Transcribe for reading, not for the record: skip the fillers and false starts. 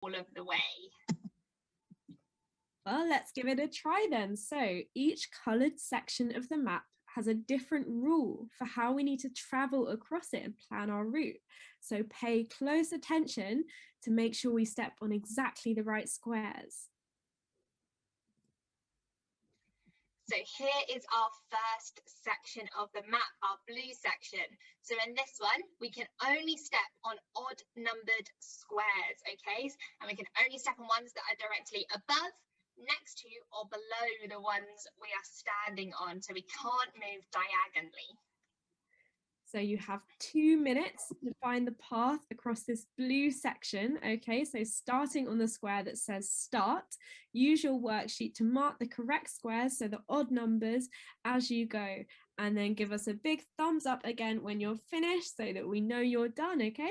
all of the way. Well, let's give it a try then. So each coloured section of the map has a different rule for how we need to travel across it and plan our route. So pay close attention to make sure we step on exactly the right squares. So here is our first section of the map, our blue section. So in this one, we can only step on odd numbered squares, okay? And we can only step on ones that are directly above, next to, or below the ones we are standing on. So we can't move diagonally. So you have 2 minutes to find the path across this blue section. Okay, so starting on the square that says start, use your worksheet to mark the correct squares, so the odd numbers, as you go. And then give us a big thumbs up again when you're finished so that we know you're done, okay?